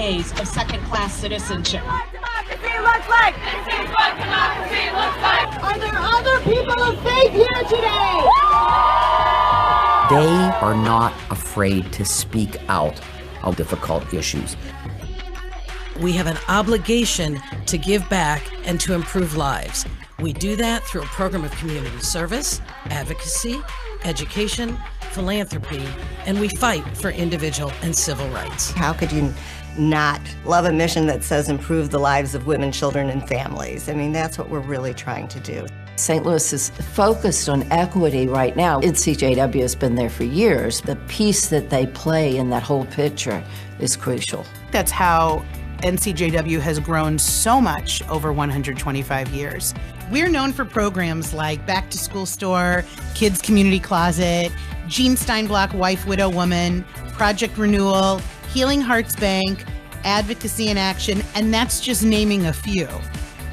days of second-class citizenship. What democracy looks like! This is what democracy looks like! Are there other people of faith here today? They are not afraid to speak out on difficult issues. We have an obligation to give back and to improve lives. We do that through a program of community service, advocacy, education, philanthropy, and we fight for individual and civil rights. How could you not love a mission that says improve the lives of women, children, and families? I mean, that's what we're really trying to do. St. Louis is focused on equity right now. NCJW has been there for years. The piece that they play in that whole picture is crucial. That's how NCJW has grown so much over 125 years. We're known for programs like Back to School Store, Kids Community Closet, Jean Steinblock Wife, Widow, Woman, Project Renewal, Healing Hearts Bank, Advocacy in Action, and that's just naming a few.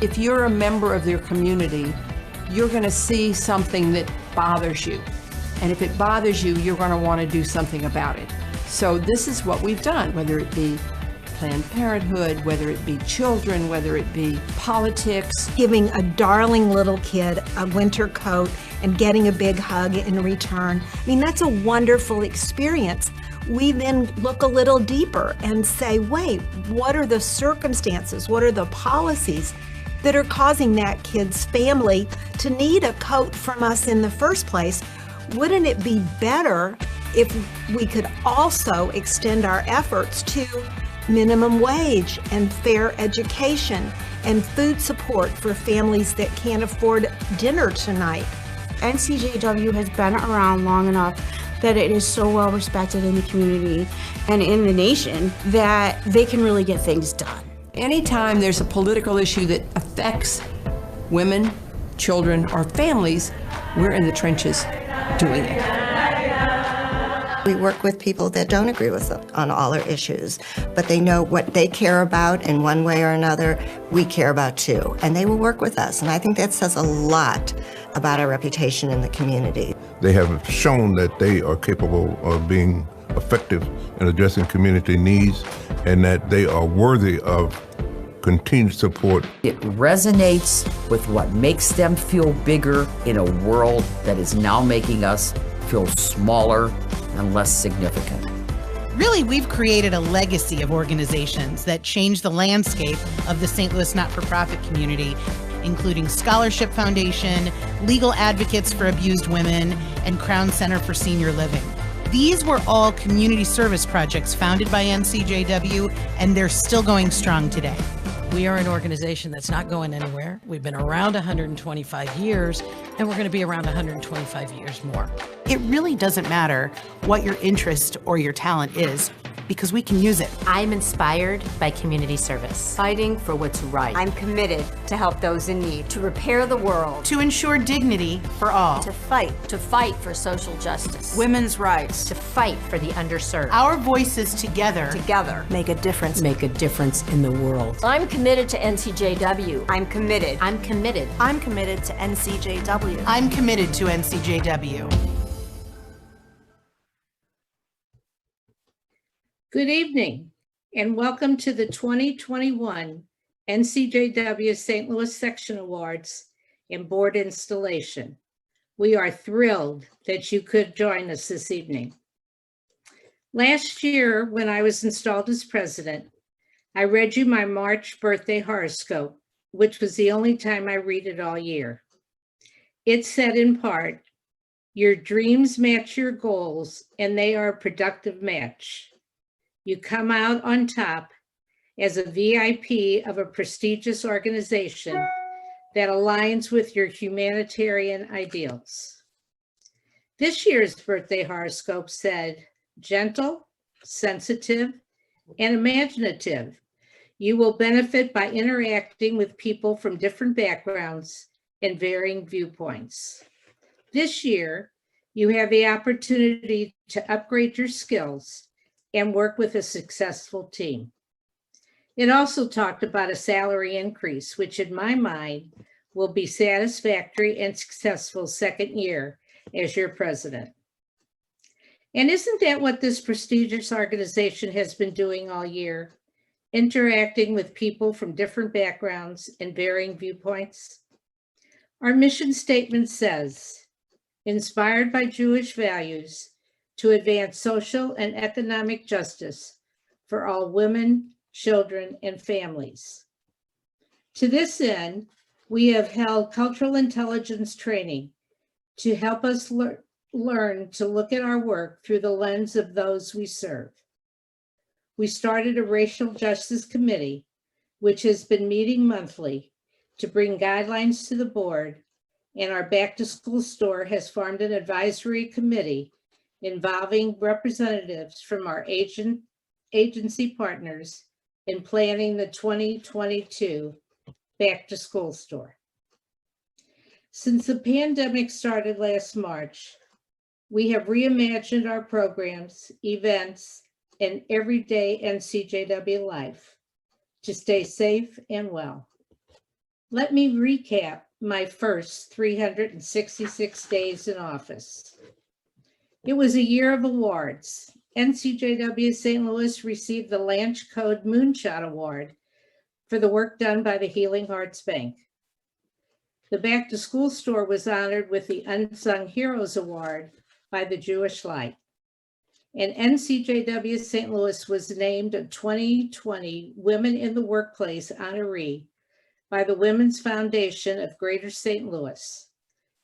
If you're a member of their community, you're going to see something that bothers you. And if it bothers you, you're going to want to do something about it. So this is what we've done, whether it be Planned Parenthood, whether it be children, whether it be politics. Giving a darling little kid a winter coat and getting a big hug in return. I mean, that's a wonderful experience. We then look a little deeper and say, wait, what are the circumstances? What are the policies that are causing that kid's family to need a coat from us in the first place? Wouldn't it be better if we could also extend our efforts to minimum wage and fair education and food support for families that can't afford dinner tonight? NCJW has been around long enough that it is so well respected in the community and in the nation that they can really get things done. Anytime there's a political issue that affects women, children, or families, we're in the trenches doing it. We work with people that don't agree with us on all our issues, but they know what they care about in one way or another, we care about too, and they will work with us. And I think that says a lot about our reputation in the community. They have shown that they are capable of being effective in addressing community needs and that they are worthy of continued support. It resonates with what makes them feel bigger in a world that is now making us feel smaller and less significant. Really, we've created a legacy of organizations that change the landscape of the St. Louis not-for-profit community, including Scholarship Foundation, Legal Advocates for Abused Women, and Crown Center for Senior Living. These were all community service projects founded by NCJW, and they're still going strong today. We are an organization that's not going anywhere. We've been around 125 years, and we're going to be around 125 years more. It really doesn't matter what your interest or your talent is, because we can use it. I'm inspired by community service. Fighting for what's right. I'm committed to help those in need. To repair the world. To ensure dignity for all. To fight. To fight for social justice. Women's rights. To fight for the underserved. Our voices together. Make a difference. Make a difference in the world. I'm committed to NCJW. I'm committed. I'm committed. I'm committed to NCJW. I'm committed to NCJW. Good evening, and welcome to the 2021 NCJW St. Louis Section Awards and Board Installation. We are thrilled that you could join us this evening. Last year, when I was installed as president, I read you my March birthday horoscope, which was the only time I read it all year. It said in part, your dreams match your goals, and they are a productive match. You come out on top as a VIP of a prestigious organization that aligns with your humanitarian ideals. This year's birthday horoscope said, gentle, sensitive, and imaginative. You will benefit by interacting with people from different backgrounds and varying viewpoints. This year, you have the opportunity to upgrade your skills and work with a successful team. It also talked about a salary increase, which in my mind will be satisfactory and successful second year as your president. And isn't that what this prestigious organization has been doing all year? interacting with people from different backgrounds and varying viewpoints. Our mission statement says, inspired by Jewish values to advance social and economic justice for all women, children, and families. To this end, we have held cultural intelligence training to help us learn to look at our work through the lens of those we serve. We started a racial justice committee, which has been meeting monthly to bring guidelines to the board, and our back to school store has formed an advisory committee involving representatives from our agency partners in planning the 2022 back to school store. Since the pandemic started last March, we have reimagined our programs, events, and everyday NCJW life to stay safe and well. Let me recap my first 366 days in office. It was a year of awards. NCJW St. Louis received the Lanch Code Moonshot Award for the work done by the Healing Hearts Bank. The Back to School store was honored with the Unsung Heroes Award by the Jewish Light. And NCJW St. Louis was named a 2020 Women in the Workplace honoree by the Women's Foundation of Greater St. Louis.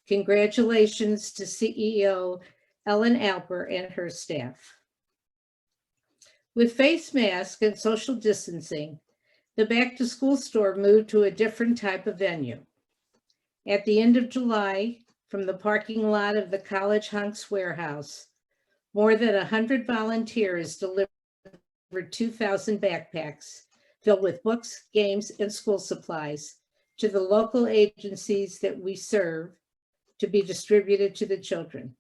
Congratulations to CEO Ellen Alber and her staff. With face masks and social distancing, the Back to School store moved to a different type of venue. At the end of July, from the parking lot of the College Hunks warehouse, more than 100 volunteers delivered 2,000 backpacks filled with books, games, and school supplies to the local agencies that we serve to be distributed to the children.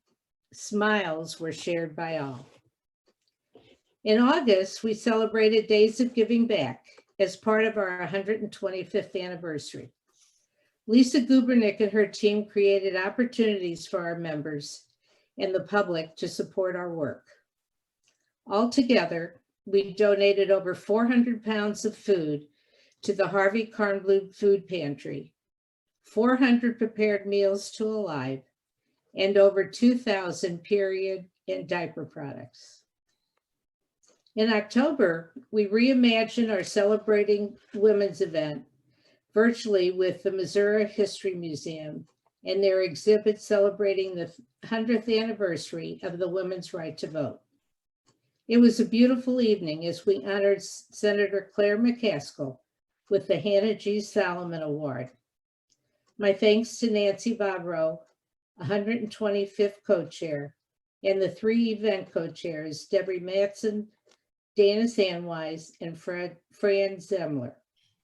Smiles were shared by all. In August, we celebrated Days of Giving Back as part of our 125th anniversary. Lisa Gubernick and her team created opportunities for our members and the public to support our work. Altogether, we donated over 400 pounds of food to the Harvey Kornblum Food Pantry, 400 prepared meals to Alive, and over 2,000 period and diaper products. In October, we reimagined our Celebrating Women's event virtually with the Missouri History Museum and their exhibit celebrating the 100th anniversary of the women's right to vote. It was a beautiful evening as we honored Senator Claire McCaskill with the Hannah G. Solomon Award. My thanks to Nancy Bobrow, 125th co-chair, and the 3 event co-chairs, Debbie Matson, Dana Sandwise, and Fran Zemler,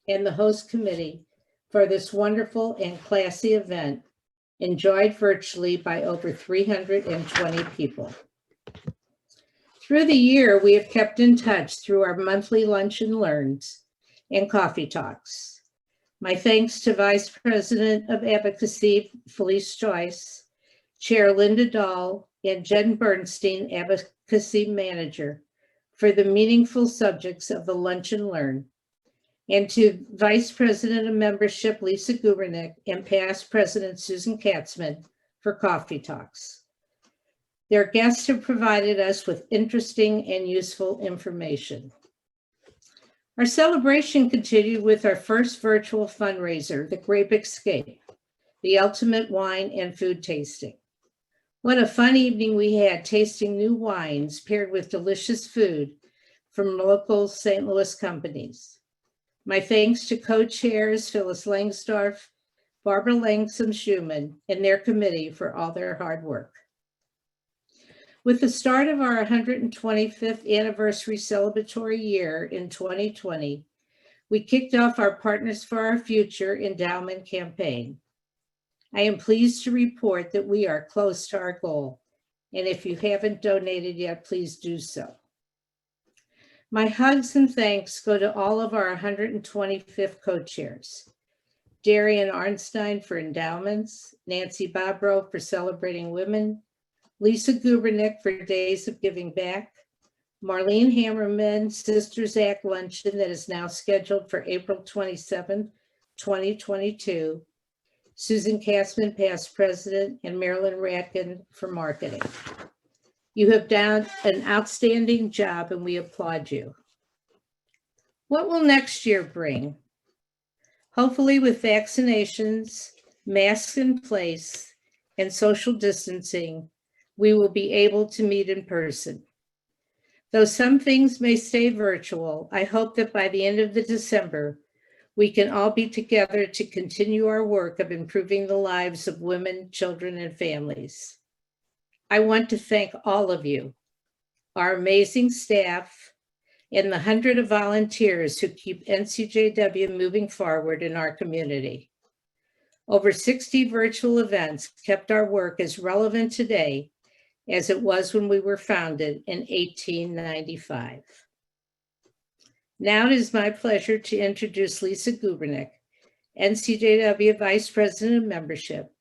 and the host committee for this wonderful and classy event, enjoyed virtually by over 320 people. Through the year, we have kept in touch through our monthly lunch and learns and coffee talks. My thanks to Vice President of Advocacy, Felice Joyce, Chair Linda Dahl, and Jen Bernstein, Advocacy Manager, for the meaningful subjects of the lunch and learn, and to Vice President of Membership, Lisa Gubernick, and past President Susan Katzman for coffee talks. Their guests have provided us with interesting and useful information. Our celebration continued with our first virtual fundraiser, the Grape Escape, the ultimate wine and food tasting. What a fun evening we had tasting new wines paired with delicious food from local St. Louis companies. My thanks to co-chairs Phyllis Langsdorf, Barbara Langsam-Schumann, and their committee for all their hard work. With the start of our 125th anniversary celebratory year in 2020, we kicked off our Partners for Our Future endowment campaign. I am pleased to report that we are close to our goal, and if you haven't donated yet, please do so. My hugs and thanks go to all of our 125th co-chairs, Darian Arnstein for endowments, Nancy Bobrow for celebrating women, Lisa Gubernick for Days of Giving Back, Marlene Hammerman Sisters Act Luncheon that is now scheduled for April 27th, 2022. Susan Kassman, past president, and Marilyn Ratkin for marketing. You have done an outstanding job and we applaud you. What will next year bring? Hopefully with vaccinations, masks in place, and social distancing, we will be able to meet in person. Though some things may stay virtual, I hope that by the end of December, we can all be together to continue our work of improving the lives of women, children, and families. I want to thank all of you, our amazing staff, and the 100 of volunteers who keep NCJW moving forward in our community. Over 60 virtual events kept our work as relevant today as it was when we were founded in 1895. Now it is my pleasure to introduce Lisa Gubernick, NCJW Vice President of Membership,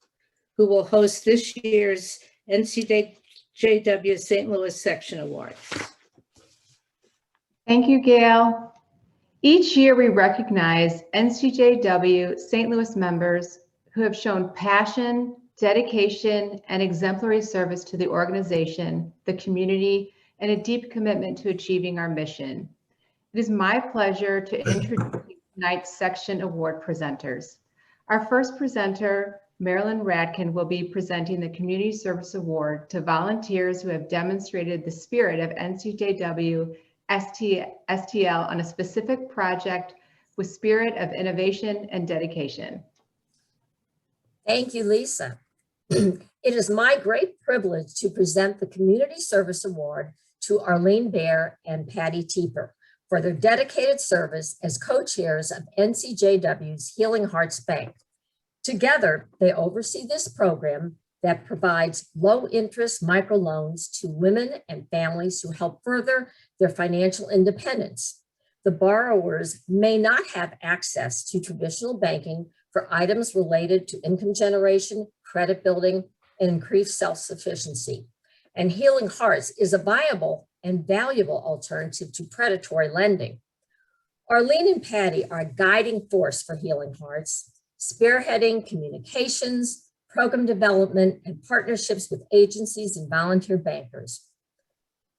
who will host this year's NCJW St. Louis Section Awards. Thank you, Gail. Each year we recognize NCJW St. Louis members who have shown passion, dedication, and exemplary service to the organization, the community, and a deep commitment to achieving our mission. It is my pleasure to introduce tonight's section award presenters. Our first presenter, Marilyn Ratkin, will be presenting the Community Service Award to volunteers who have demonstrated the spirit of NCJWSTL on a specific project with spirit of innovation and dedication. Thank you, Lisa. It is my great privilege to present the Community Service Award to Arlene Baer and Patty Teeper for their dedicated service as co-chairs of NCJW's Healing Hearts Bank. Together, they oversee this program that provides low-interest microloans to women and families who help further their financial independence. The borrowers may not have access to traditional banking for items related to income generation, credit building, and increased self-sufficiency. And Healing Hearts is a viable and valuable alternative to predatory lending. Arlene and Patty are a guiding force for Healing Hearts, spearheading communications, program development, and partnerships with agencies and volunteer bankers.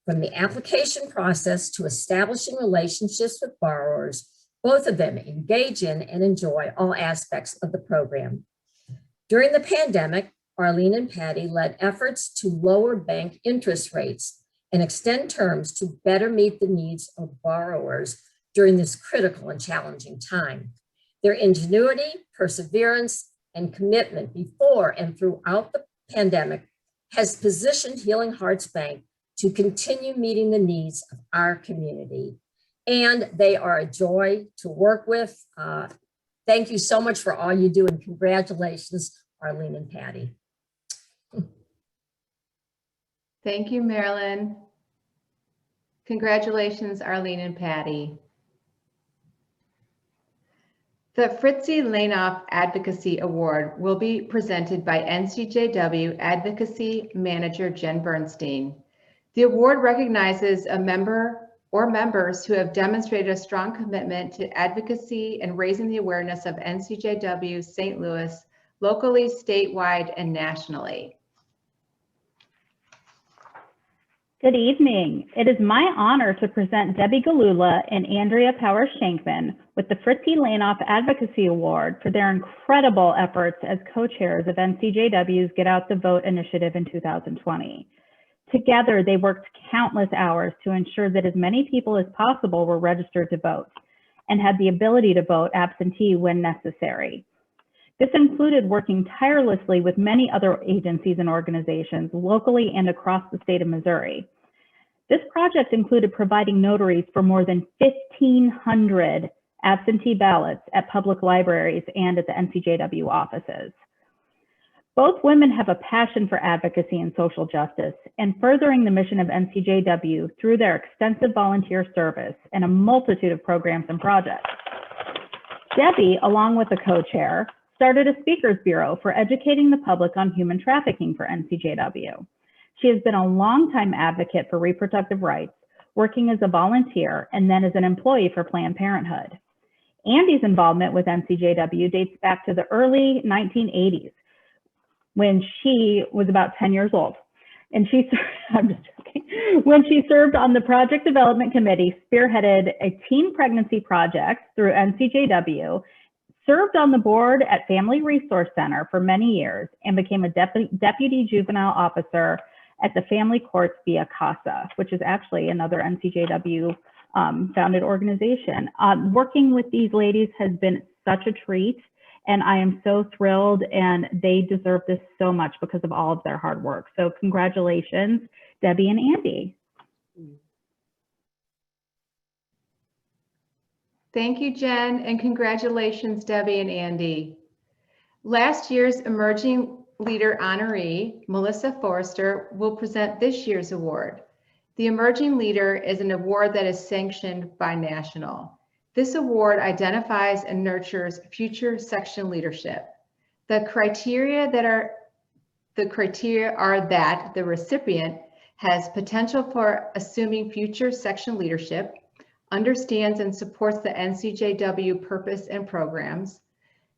From the application process to establishing relationships with borrowers, both of them engage in and enjoy all aspects of the program. During the pandemic, Arlene and Patty led efforts to lower bank interest rates and extend terms to better meet the needs of borrowers during this critical and challenging time. Their ingenuity, perseverance, and commitment before and throughout the pandemic has positioned Healing Hearts Bank to continue meeting the needs of our community. And they are a joy to work with. Thank you so much for all you do, and congratulations, Arlene and Patty. Thank you, Marilyn. Congratulations, Arlene and Patty. The Fritzy Lainoff Advocacy Award will be presented by NCJW Advocacy Manager Jen Bernstein. The award recognizes a member or members who have demonstrated a strong commitment to advocacy and raising the awareness of NCJW St. Louis locally, statewide, and nationally. Good evening. It is my honor to present Debbie Galula and Andrea Power-Shankman with the Fritzy Lainoff Advocacy Award for their incredible efforts as co-chairs of NCJW's Get Out the Vote initiative in 2020. Together, they worked countless hours to ensure that as many people as possible were registered to vote and had the ability to vote absentee when necessary. This included working tirelessly with many other agencies and organizations locally and across the state of Missouri. This project included providing notaries for more than 1,500 absentee ballots at public libraries and at the NCJW offices. Both women have a passion for advocacy and social justice and furthering the mission of NCJW through their extensive volunteer service and a multitude of programs and projects. Debbie, along with the co-chair, started a speakers bureau for educating the public on human trafficking for NCJW. She has been a longtime advocate for reproductive rights, working as a volunteer, and then as an employee for Planned Parenthood. Andy's involvement with NCJW dates back to the early 1980s when she was about 10 years old. And I'm just joking. When she served on the Project Development Committee, spearheaded a teen pregnancy project through NCJW, served on the board at Family Resource Center for many years, and became a deputy juvenile officer at the Family Courts via CASA, which is actually another NCJW founded organization. Working with these ladies has been such a treat, and I am so thrilled, and they deserve this so much because of all of their hard work. So congratulations, Debbie and Andy. Thank you, Jen, and congratulations, Debbie and Andy. Last year's Emerging Leader honoree, Melissa Forrester, will present this year's award. The Emerging Leader is an award that is sanctioned by National. This award identifies and nurtures future section leadership. The criteria are that the recipient has potential for assuming future section leadership, understands and supports the NCJW purpose and programs,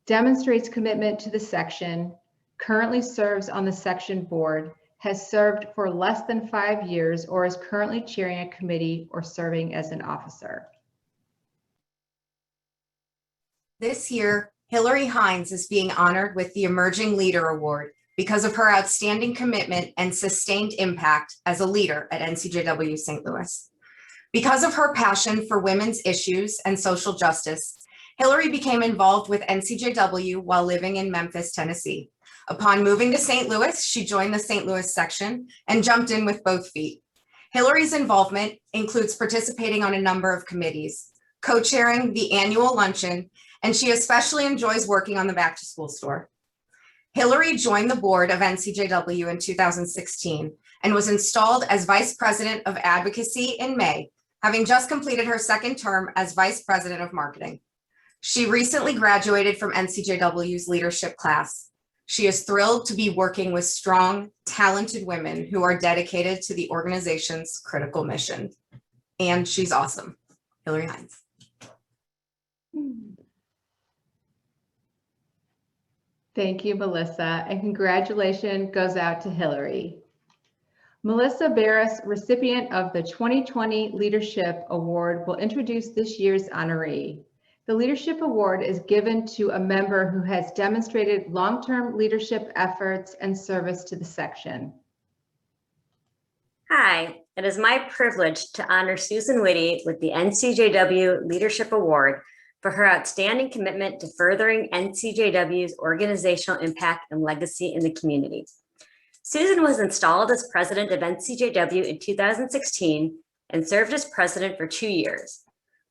demonstrates commitment to the section, currently serves on the section board, has served for less than 5 years, or is currently chairing a committee or serving as an officer. This year, Hillary Hines is being honored with the Emerging Leader Award because of her outstanding commitment and sustained impact as a leader at NCJW St. Louis. Because of her passion for women's issues and social justice, Hillary became involved with NCJW while living in Memphis, Tennessee. Upon moving to St. Louis, she joined the St. Louis section and jumped in with both feet. Hillary's involvement includes participating on a number of committees, co-chairing the annual luncheon, and she especially enjoys working on the back to school store. Hillary joined the board of NCJW in 2016 and was installed as Vice President of Advocacy in May, having just completed her second term as Vice President of Marketing. She recently graduated from NCJW's leadership class. She is thrilled to be working with strong, talented women who are dedicated to the organization's critical mission. And she's awesome. Hillary Hines. Thank you, Melissa, and congratulations goes out to Hillary. Melissa Barris, recipient of the 2020 Leadership Award, will introduce this year's honoree. The Leadership Award is given to a member who has demonstrated long-term leadership efforts and service to the section. Hi, it is my privilege to honor Susan Whitty with the NCJW Leadership Award for her outstanding commitment to furthering NCJW's organizational impact and legacy in the community. Susan was installed as president of NCJW in 2016 and served as president for 2 years.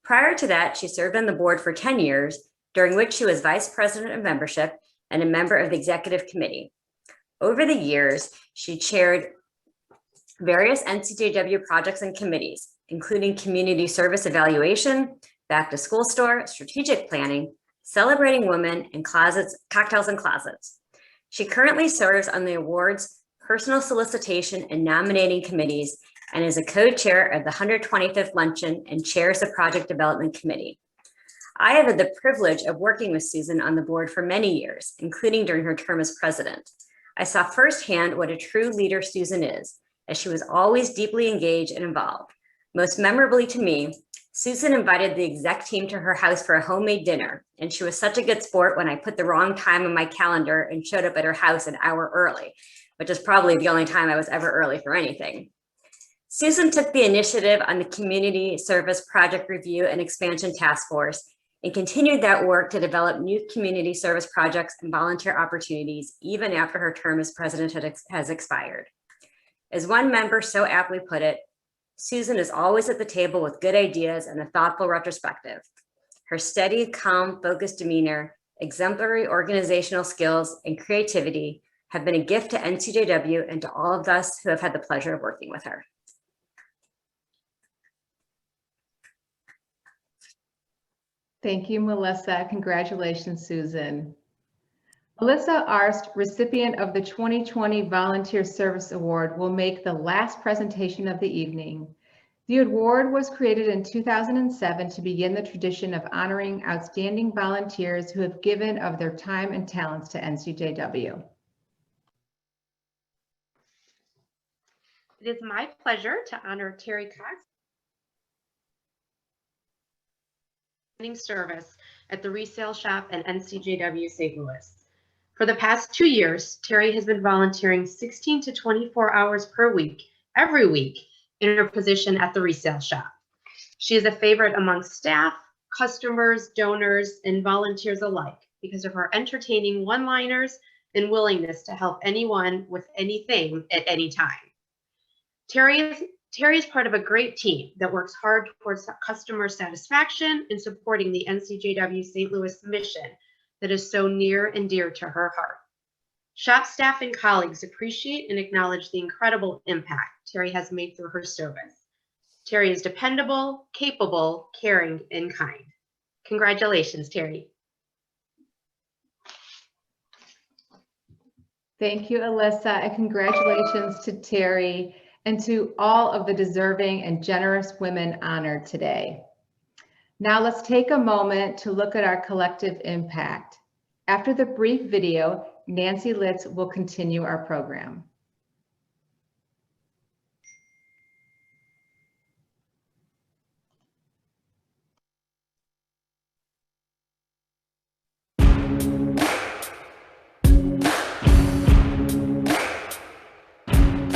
Prior to that, she served on the board for 10 years, during which she was vice president of membership and a member of the executive committee. Over the years, she chaired various NCJW projects and committees, including community service evaluation, back to school store, strategic planning, celebrating women, and cocktails and closets. She currently serves on the awards, personal solicitation, and nominating committees, and is a co-chair of the 125th Luncheon and chairs the Project Development Committee. I have had the privilege of working with Susan on the board for many years, including during her term as president. I saw firsthand what a true leader Susan is, as she was always deeply engaged and involved. Most memorably to me, Susan invited the exec team to her house for a homemade dinner, and she was such a good sport when I put the wrong time on my calendar and showed up at her house an hour early, which is probably the only time I was ever early for anything. Susan took the initiative on the Community Service Project Review and Expansion Task Force and continued that work to develop new community service projects and volunteer opportunities even after her term as president has expired. As one member so aptly put it, Susan is always at the table with good ideas and a thoughtful retrospective. Her steady, calm, focused demeanor, exemplary organizational skills, and creativity have been a gift to NCJW and to all of us who have had the pleasure of working with her. Thank you, Melissa. Congratulations, Susan. Melissa Arst, recipient of the 2020 Volunteer Service Award, will make the last presentation of the evening. The award was created in 2007 to begin the tradition of honoring outstanding volunteers who have given of their time and talents to NCJW. It is my pleasure to honor Terry Cox service at the resale shop at NCJW St. Louis. For the past 2 years, Terry has been volunteering 16 to 24 hours per week, every week, in her position at the resale shop. She is a favorite among staff, customers, donors, and volunteers alike because of her entertaining one-liners and willingness to help anyone with anything at any time. Terry is part of a great team that works hard towards customer satisfaction and supporting the NCJW St. Louis mission that is so near and dear to her heart. Shop staff and colleagues appreciate and acknowledge the incredible impact Terry has made through her service. Terry is dependable, capable, caring, and kind. Congratulations, Terry. Thank you, Alyssa, and congratulations to Terry and to all of the deserving and generous women honored today. Now let's take a moment to look at our collective impact. After the brief video, Nancy Litz will continue our program.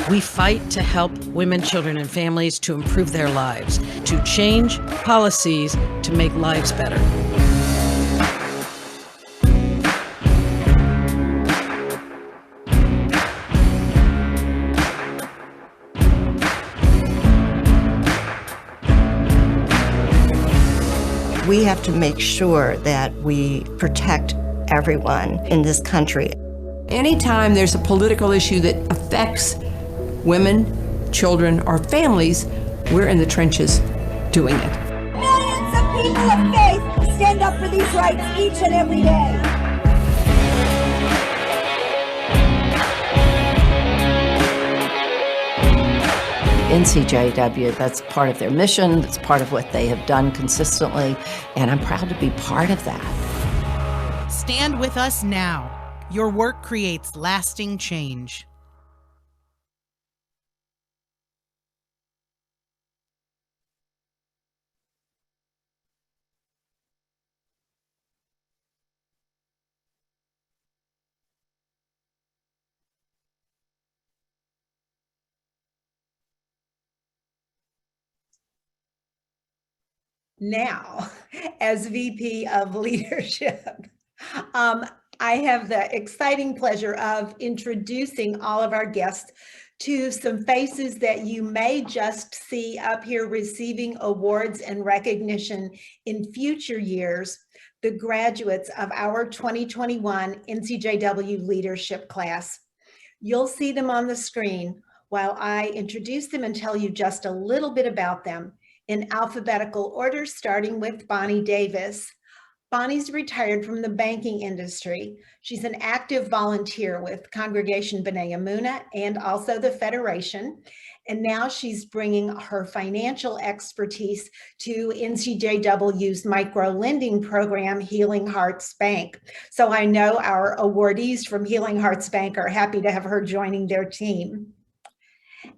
We fight to help women, children, and families to improve their lives, to change policies to make lives better. We have to make sure that we protect everyone in this country. Anytime there's a political issue that affects women, children, or families, we're in the trenches doing it. Millions of people of faith stand up for these rights each and every day. NCJW, that's part of their mission, that's part of what they have done consistently, and I'm proud to be part of that. Stand with us now. Your work creates lasting change. Now, as VP of Leadership, I have the exciting pleasure of introducing all of our guests to some faces that you may just see up here receiving awards and recognition in future years, the graduates of our 2021 NCJW Leadership class. You'll see them on the screen while I introduce them and tell you just a little bit about them. In alphabetical order, starting with Bonnie Davis. Bonnie's retired from the banking industry. She's an active volunteer with Congregation B'nai Emunah and also the Federation. And now she's bringing her financial expertise to NCJW's micro-lending program, Healing Hearts Bank. So I know our awardees from Healing Hearts Bank are happy to have her joining their team.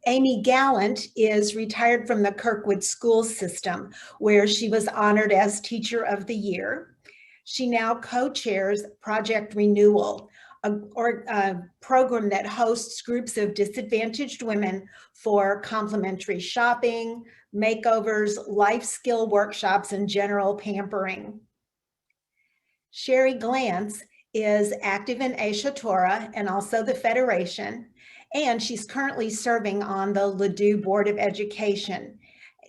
Amy Gallant is retired from the Kirkwood School System, where she was honored as Teacher of the Year. She now co-chairs Project Renewal, a program that hosts groups of disadvantaged women for complimentary shopping, makeovers, life skill workshops, and general pampering. Sherry Glantz is active in Aisha Torah and also the Federation, and she's currently serving on the Ladue Board of Education.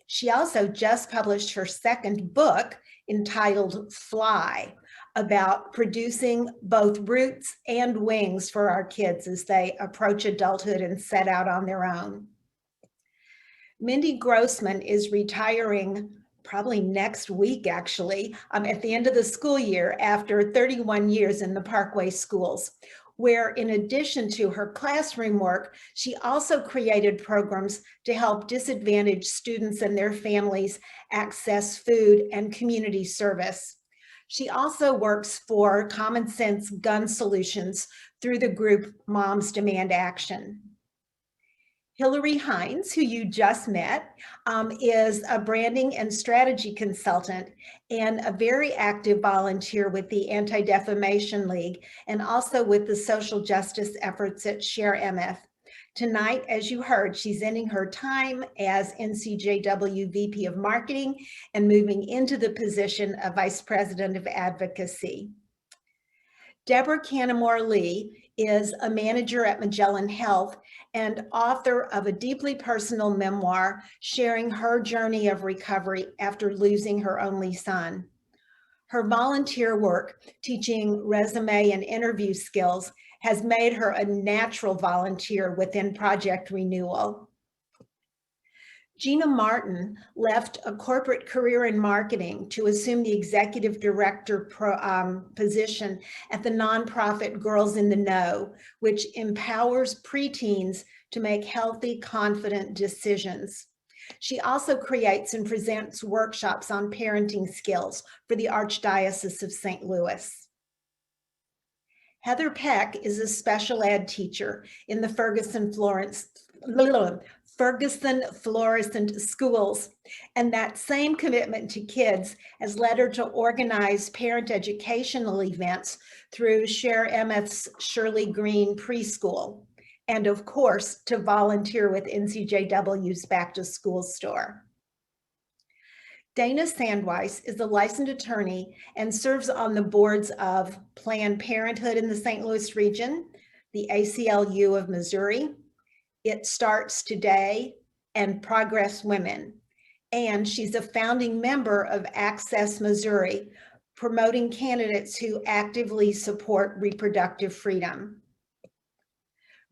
She also just published her second book entitled Fly, about producing both roots and wings for our kids as they approach adulthood and set out on their own. Mindy Grossman is retiring probably next week, actually, at the end of the school year after 31 years in the Parkway schools. where in addition to her classroom work, she also created programs to help disadvantaged students and their families access food and community service. She also works for Common Sense Gun Solutions through the group Moms Demand Action. Hillary Hines, who you just met, is a branding and strategy consultant and a very active volunteer with the Anti-Defamation League and also with the social justice efforts at Share MF. Tonight, as you heard, she's ending her time as NCJW VP of Marketing and moving into the position of Vice President of Advocacy. Deborah Canamore Lee is a manager at Magellan Health and author of a deeply personal memoir sharing her journey of recovery after losing her only son. Her volunteer work teaching resume and interview skills has made her a natural volunteer within Project Renewal. Gina Martin left a corporate career in marketing to assume the executive director position at the nonprofit Girls in the Know, which empowers preteens to make healthy, confident decisions. She also creates and presents workshops on parenting skills for the Archdiocese of St. Louis. Heather Peck is a special ed teacher in the Ferguson Florissant schools, and that same commitment to kids has led her to organize parent educational events through Share MF's Shirley Green Preschool, and of course, to volunteer with NCJW's Back to School store. Dana Sandweiss is a licensed attorney and serves on the boards of Planned Parenthood in the St. Louis region, the ACLU of Missouri, It Starts Today, and Progress Women. And she's a founding member of Access Missouri, promoting candidates who actively support reproductive freedom.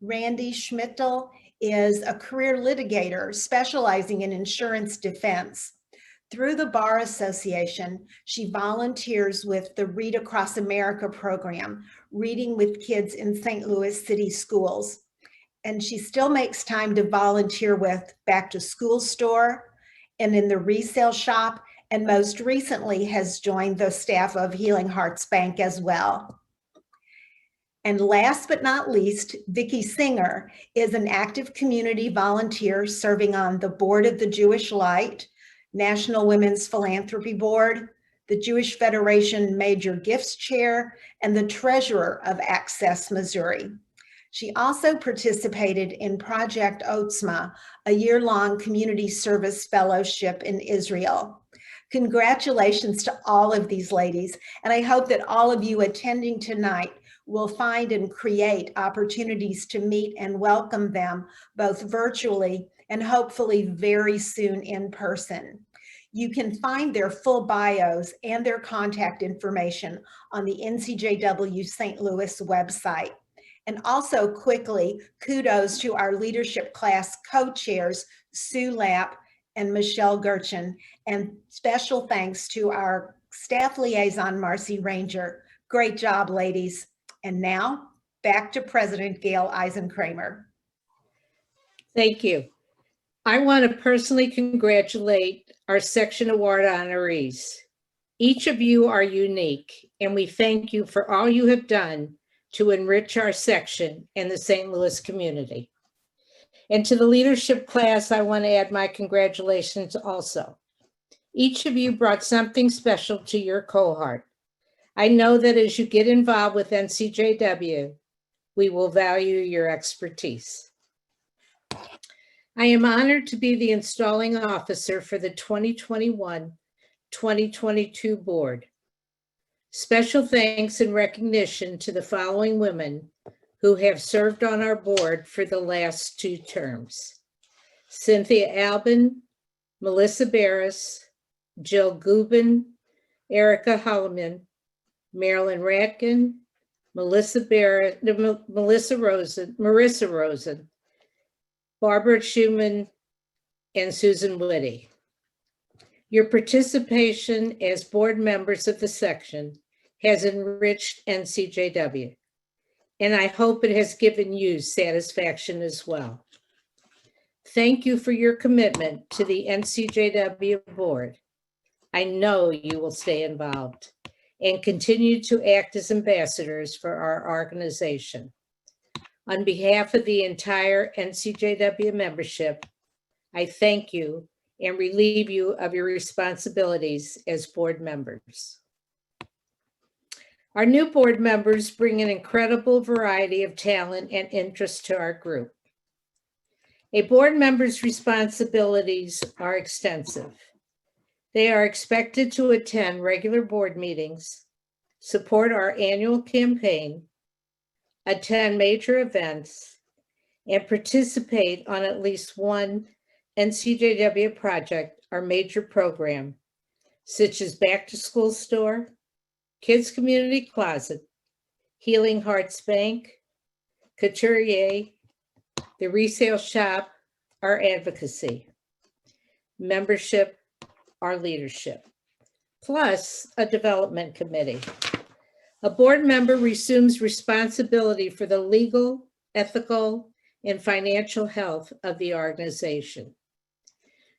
Randy Schmittle is a career litigator specializing in insurance defense. Through the Bar Association, she volunteers with the Read Across America program, reading with kids in St. Louis City schools. And she still makes time to volunteer with Back to School store and in the resale shop, and most recently has joined the staff of Healing Hearts Bank as well. And last but not least, Vicki Singer is an active community volunteer serving on the board of the Jewish Light, National Women's Philanthropy Board, the Jewish Federation Major Gifts Chair, and the treasurer of Access Missouri. She also participated in Project Otzma, a year-long community service fellowship in Israel. Congratulations to all of these ladies, and I hope that all of you attending tonight will find and create opportunities to meet and welcome them both virtually and hopefully very soon in person. You can find their full bios and their contact information on the NCJW St. Louis website. And also quickly, kudos to our leadership class co-chairs, Sue Lapp and Michelle Gerchen, and special thanks to our staff liaison, Marcy Ranger. Great job, ladies. And now back to President Gail Eisenkramer. Thank you. I want to personally congratulate our section award honorees. Each of you are unique, and we thank you for all you have done to enrich our section and the St. Louis community. And to the leadership class, I want to add my congratulations also. Each of you brought something special to your cohort. I know that as you get involved with NCJW, we will value your expertise. I am honored to be the installing officer for the 2021-2022 board. Special thanks and recognition to the following women who have served on our board for the last 2 terms: Cynthia Albin, Melissa Barris, Jill Gubin, Erica Holloman, Marilyn Ratkin, Marissa Rosen, Barbara Schumann, and Susan Whitty. Your participation as board members of the section has enriched NCJW. and I hope it has given you satisfaction as well. Thank you for your commitment to the NCJW Board. I know you will stay involved and continue to act as ambassadors for our organization. On behalf of the entire NCJW membership, I thank you and relieve you of your responsibilities as board members. Our new board members bring an incredible variety of talent and interest to our group. A board member's responsibilities are extensive. They are expected to attend regular board meetings, support our annual campaign, attend major events, and participate on at least one NCJW project or major program, such as Back to School Store, Kids Community Closet, Healing Hearts Bank, Couturier, the Resale Shop, or Advocacy, membership, or leadership, plus a development committee. A board member resumes responsibility for the legal, ethical, and financial health of the organization.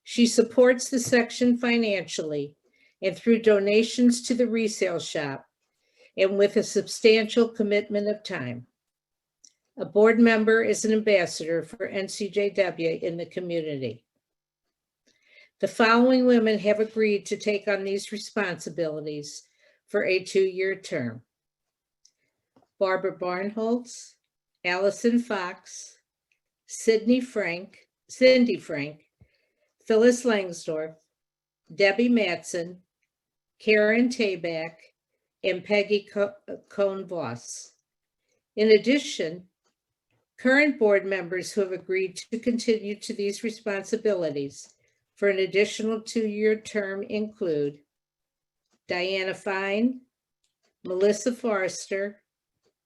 She supports the section financially and through donations to the resale shop and with a substantial commitment of time. A board member is an ambassador for NCJW in the community. The following women have agreed to take on these responsibilities for a 2-year term: Barbara Barnholtz, Allison Fox, Cindy Frank, Phyllis Langsdorf, Debbie Matson, Karen Tabak, and Peggy Cohn-Voss. In addition, current board members who have agreed to continue to these responsibilities for an additional 2-year term include Diana Fine, Melissa Forrester,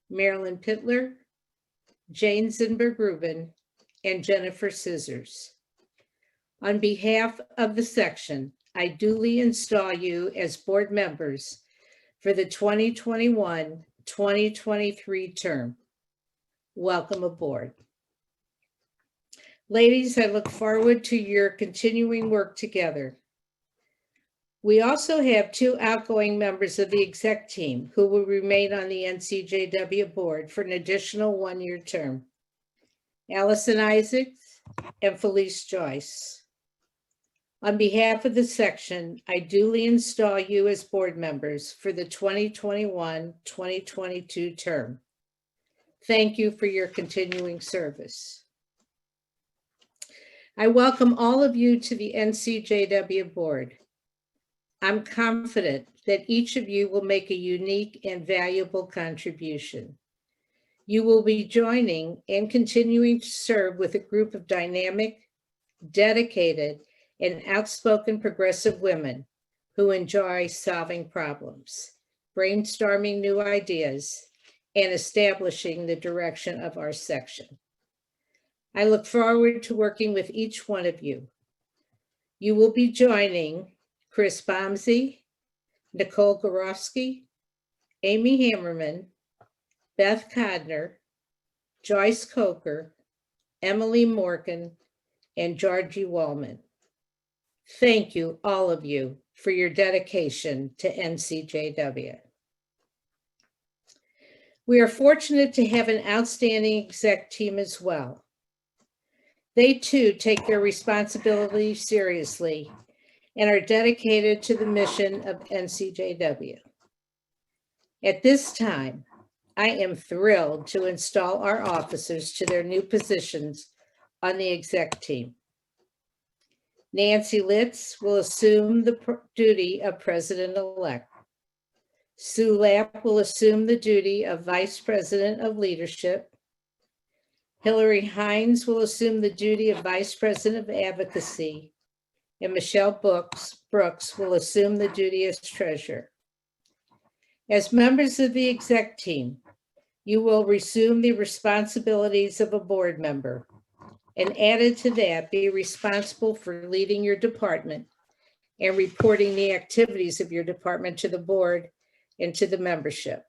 Marilyn Pittler, Jane Zinberg-Rubin, and Jennifer Scissors. On behalf of the section, I duly install you as board members for the 2021-2023 term. Welcome aboard. Ladies, I look forward to your continuing work together. We also have 2 outgoing members of the exec team who will remain on the NCJW board for an additional 1-year term: Allison Isaacs and Felice Joyce. On behalf of the section, I duly install you as board members for the 2021-2022 term. Thank you for your continuing service. I welcome all of you to the NCJW board. I'm confident that each of you will make a unique and valuable contribution. You will be joining and continuing to serve with a group of dynamic, dedicated, and outspoken progressive women who enjoy solving problems, brainstorming new ideas, and establishing the direction of our section. I look forward to working with each one of you. You will be joining Chris Bomsey, Nicole Gorofsky, Amy Hammerman, Beth Codner, Joyce Coker, Emily Morgan, and Georgie Wallman. Thank you, all of you, for your dedication to NCJW. We are fortunate to have an outstanding exec team as well. They too take their responsibility seriously and are dedicated to the mission of NCJW. At this time, I am thrilled to install our officers to their new positions on the exec team. Nancy Litz will assume the duty of president-elect. Sue Lapp will assume the duty of vice president of leadership. Hillary Hines will assume the duty of vice president of advocacy. And Michelle Brooks will assume the duty as treasurer. As members of the exec team, you will resume the responsibilities of a board member, and added to that, be responsible for leading your department and reporting the activities of your department to the board and to the membership.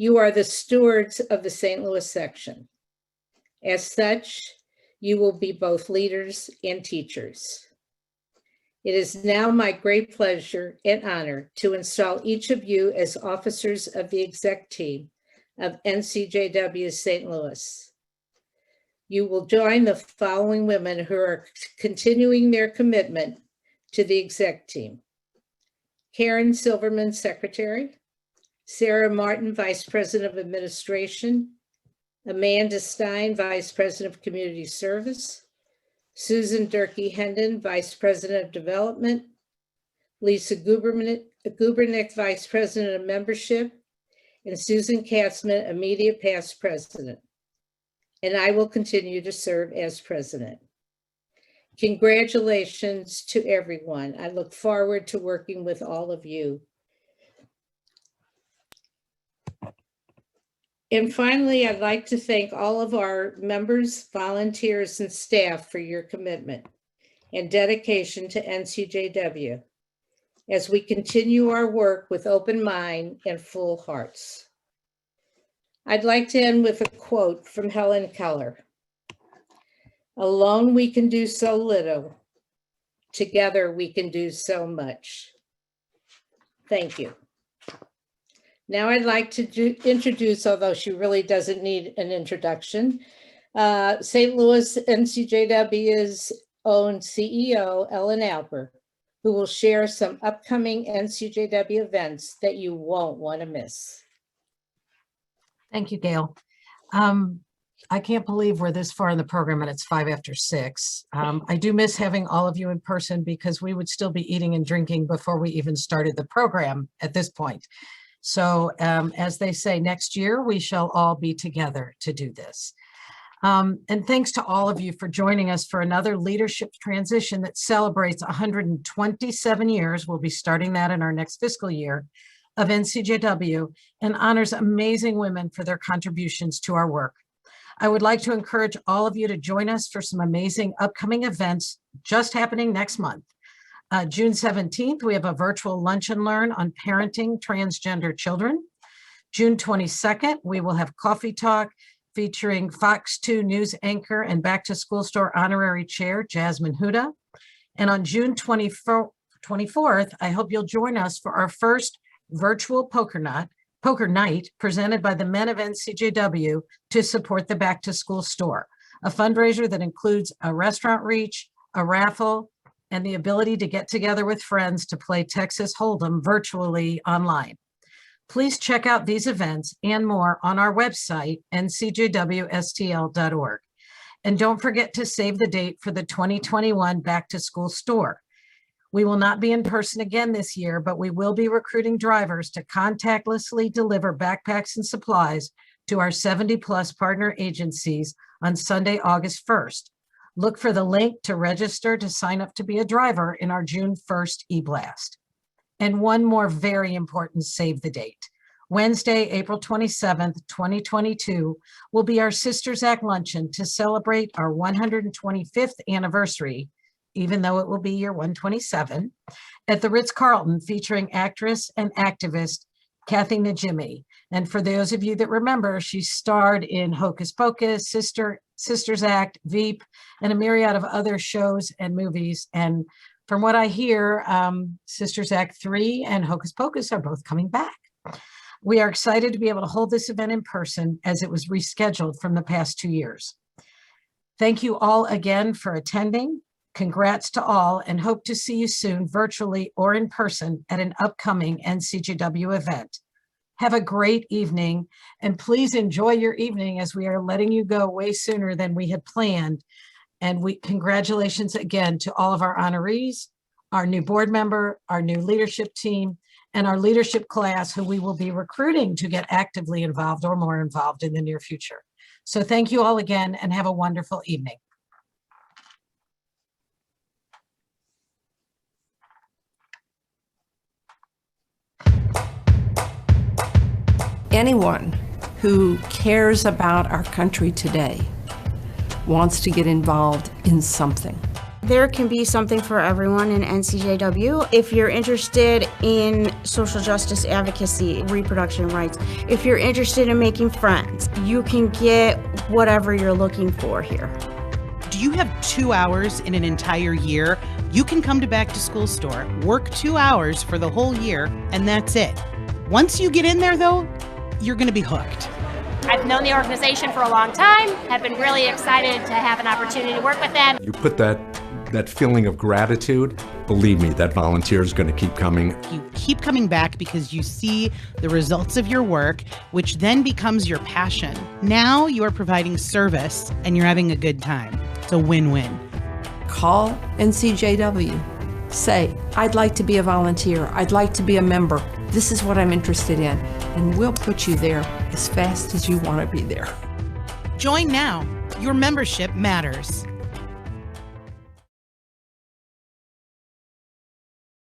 You are the stewards of the St. Louis section. As such, you will be both leaders and teachers. It is now my great pleasure and honor to install each of you as officers of the exec team of NCJW St. Louis. You will join the following women who are continuing their commitment to the exec team. Karen Silverman, Secretary. Sarah Martin, Vice President of Administration. Amanda Stein, Vice President of Community Service. Susan Durkee Hendon, Vice President of Development. Lisa Gubernick, Vice President of Membership. And Susan Katzman, Immediate Past President. And I will continue to serve as President. Congratulations to everyone. I look forward to working with all of you. And finally, I'd like to thank all of our members, volunteers, and staff for your commitment and dedication to NCJW as we continue our work with open mind and full hearts. I'd like to end with a quote from Helen Keller. Alone we can do so little. Together we can do so much. Thank you. Now I'd like to introduce, although she really doesn't need an introduction, St. Louis NCJW's own CEO, Ellen Alber, who will share some upcoming NCJW events that you won't want to miss. Thank you, Gail. I can't believe we're this far in the program and it's 5 after 6. I do miss having all of you in person because we would still be eating and drinking before we even started the program at this point. So as they say, next year, we shall all be together to do this. And thanks to all of you for joining us for another leadership transition that celebrates 127 years. We'll be starting that in our next fiscal year of NCJW and honors amazing women for their contributions to our work. I would like to encourage all of you to join us for some amazing upcoming events just happening next month. June 17th, we have a virtual lunch and learn on parenting transgender children. June 22nd, we will have coffee talk featuring Fox 2 news anchor and Back to School Store honorary chair, Jasmine Huda. And on June 24th, I hope you'll join us for our first virtual poker night presented by the men of NCJW to support the Back to School Store, a fundraiser that includes a restaurant reach, a raffle, and the ability to get together with friends to play Texas Hold'em virtually online. Please check out these events and more on our website, NCJWSTL.org. And don't forget to save the date for the 2021 Back to School Store. We will not be in person again this year, but we will be recruiting drivers to contactlessly deliver backpacks and supplies to our 70+ partner agencies on Sunday, August 1st. Look for the link to register to sign up to be a driver in our June 1st e-blast. And one more very important save the date. Wednesday, April 27th, 2022 will be our Sisters Act luncheon to celebrate our 125th anniversary, even though it will be year 127, at the Ritz-Carlton featuring actress and activist Kathy Ncjw. And for those of you that remember, she starred in Hocus Pocus, Sisters Act, Veep, and a myriad of other shows and movies. And from what I hear, Sisters Act 3 and Hocus Pocus are both coming back. We are excited to be able to hold this event in person as it was rescheduled from the past 2 years. Thank you all again for attending. Congrats to all and hope to see you soon virtually or in person at an upcoming NCJW event. Have a great evening and please enjoy your evening as we are letting you go way sooner than we had planned. And congratulations again to all of our honorees, our new board member, our new leadership team, and our leadership class who we will be recruiting to get actively involved or more involved in the near future. So thank you all again and have a wonderful evening. Anyone who cares about our country today wants to get involved in something. There can be something for everyone in NCJW. If you're interested in social justice advocacy, reproduction rights, if you're interested in making friends, you can get whatever you're looking for here. Do you have 2 hours in an entire year? You can come to Back to School Store, work 2 hours for the whole year, and that's it. Once you get in there, though, you're going to be hooked. I've known the organization for a long time, have been really excited to have an opportunity to work with them. You put that feeling of gratitude, believe me, that volunteer is going to keep coming. You keep coming back because you see the results of your work, which then becomes your passion. Now you are providing service and you're having a good time. It's a win-win. Call NCJW. Say, I'd like to be a volunteer. I'd like to be a member. This is what I'm interested in. And we'll put you there as fast as you want to be there. Join now. Your membership matters.